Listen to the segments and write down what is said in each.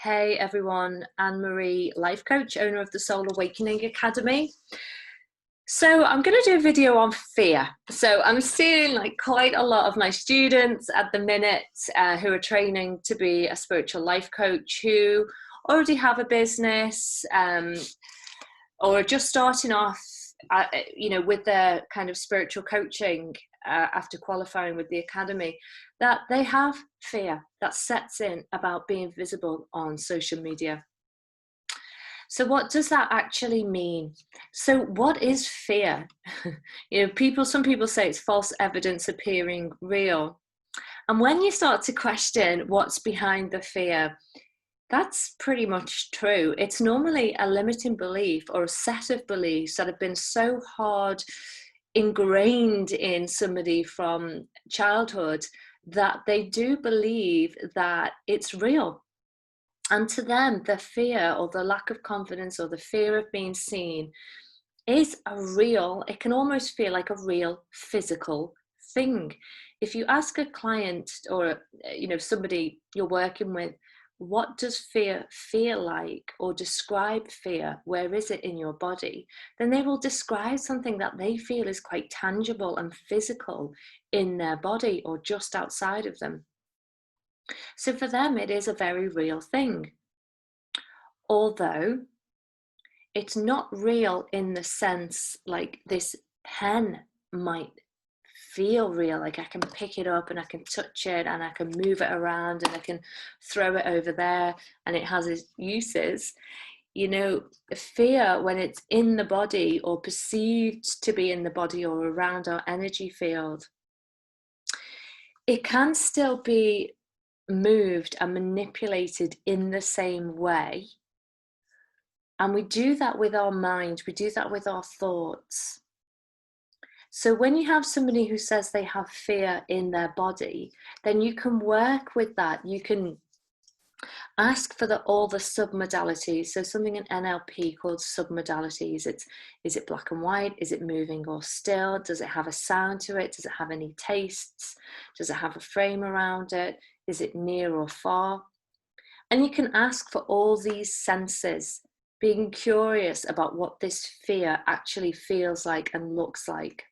Hey everyone, Anne-Marie, life coach, owner of the Soul Awakening Academy. So I'm going to do a video on fear. So I'm seeing like quite a lot of my students at the minute who are training to be a spiritual life coach who already have a business or are just starting off, with their kind of spiritual coaching after qualifying with the academy, that they have fear that sets in about being visible on social media. So what does that actually mean? So what is fear? Some people say it's false evidence appearing real. And when you start to question what's behind the fear, that's pretty much true. It's normally a limiting belief or a set of beliefs that have been so hard ingrained in somebody from childhood that they do believe that it's real. And to them, the fear or the lack of confidence or the fear of being seen is it can almost feel like a real physical thing. If you ask a client or somebody you're working with, what does fear feel like, or describe fear, where is it in your body, then they will describe something that they feel is quite tangible and physical in their body or just outside of them. So for them, it is a very real thing. Although it's not real in the sense like this pen might feel real, like I can pick it up and I can touch it and I can move it around and I can throw it over there and it has its uses. Fear, when it's in the body or perceived to be in the body or around our energy field, it can still be moved and manipulated in the same way. And we do that with our mind, we do that with our thoughts. So when you have somebody who says they have fear in their body, then you can work with that. You can ask for all the submodalities. So something in NLP called submodalities. Is it black and white? Is it moving or still? Does it have a sound to it? Does it have any tastes? Does it have a frame around it? Is it near or far? And you can ask for all these senses, being curious about what this fear actually feels like and looks like.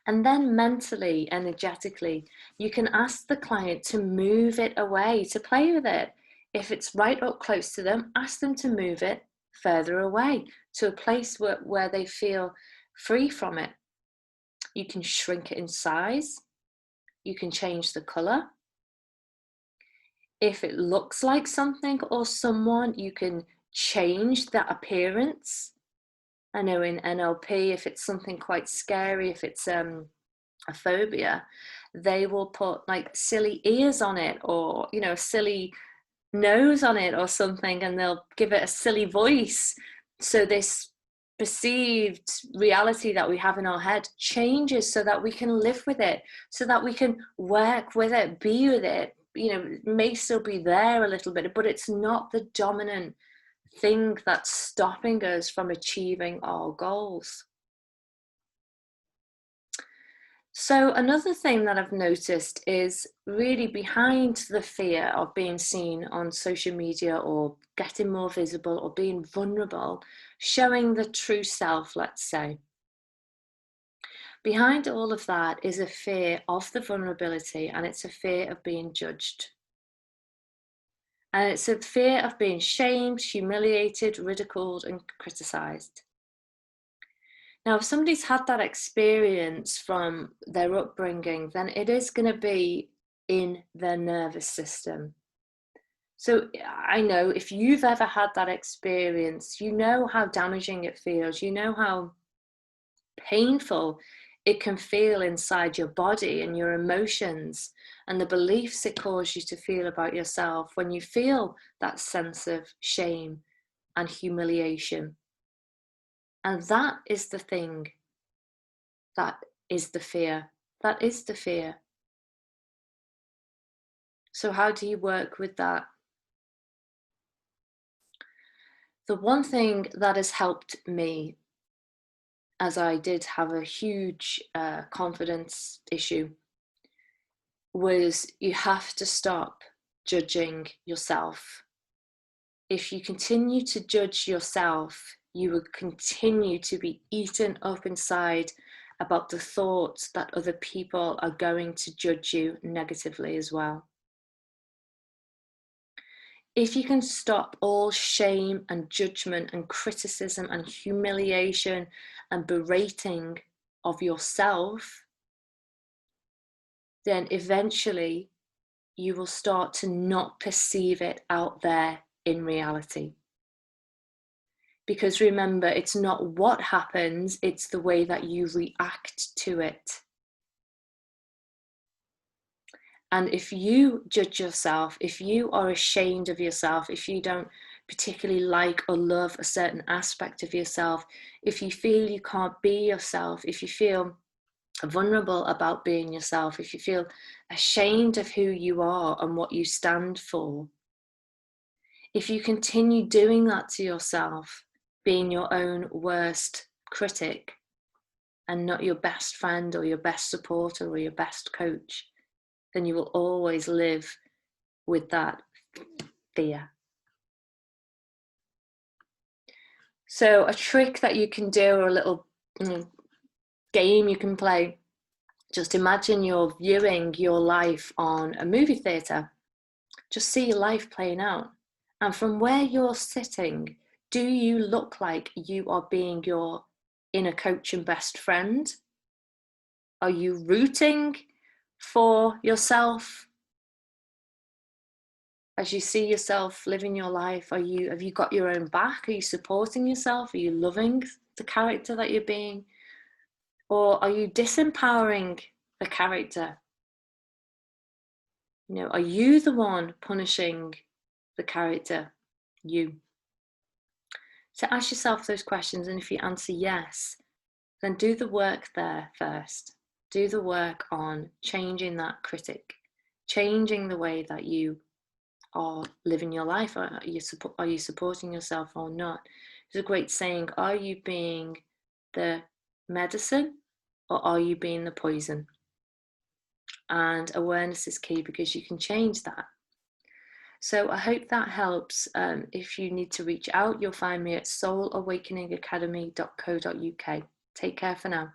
And then mentally, energetically, you can ask the client to move it away, to play with it. If it's right up close to them, ask them to move it further away to a place where they feel free from it. You can shrink it in size. You can change the color. If it looks like something or someone, you can change that appearance. I know in NLP, if it's something quite scary, if it's a phobia, they will put like silly ears on it or, a silly nose on it or something, and they'll give it a silly voice. So this perceived reality that we have in our head changes so that we can live with it, so that we can work with it, be with it. It may still be there a little bit, but it's not the dominant thing that's stopping us from achieving our goals. So another thing that I've noticed is really behind the fear of being seen on social media or getting more visible or being vulnerable, showing the true self, let's say. Behind all of that is a fear of the vulnerability, and it's a fear of being judged. And it's a fear of being shamed, humiliated, ridiculed, and criticized. Now, if somebody's had that experience from their upbringing, then it is going to be in their nervous system. So I know if you've ever had that experience, you know how damaging it feels. You know how painful it can feel inside your body and your emotions and the beliefs it causes you to feel about yourself when you feel that sense of shame and humiliation. And that is the thing. That is the fear. That is the fear. So how do you work with that? The one thing that has helped me, as I did have a huge confidence issue, was you have to stop judging yourself. If you continue to judge yourself, you will continue to be eaten up inside about the thoughts that other people are going to judge you negatively as well. If you can stop all shame and judgment and criticism and humiliation and berating of yourself, then eventually you will start to not perceive it out there in reality. Because remember, it's not what happens, it's the way that you react to it. And if you judge yourself, if you are ashamed of yourself, if you don't particularly like or love a certain aspect of yourself, if you feel you can't be yourself, if you feel vulnerable about being yourself, if you feel ashamed of who you are and what you stand for, if you continue doing that to yourself, being your own worst critic and not your best friend or your best supporter or your best coach, then you will always live with that fear. So a trick that you can do, or a little game you can play, just imagine you're viewing your life on a movie theatre. Just see your life playing out. And from where you're sitting, do you look like you are being your inner coach and best friend? Are you rooting for yourself as you see yourself living your life? Have you got your own back? Are you supporting yourself? Are you loving the character that you're being? Or are you disempowering the character? You know, are you the one punishing the character? You. So ask yourself those questions, and if you answer yes, then do the work there first. Do the work on changing that critic, changing the way that you are living your life. Are you supporting yourself or not? There's a great saying, are you being the medicine or are you being the poison? And awareness is key, because you can change that. So I hope that helps. If you need to reach out, you'll find me at soulawakeningacademy.co.uk. Take care for now.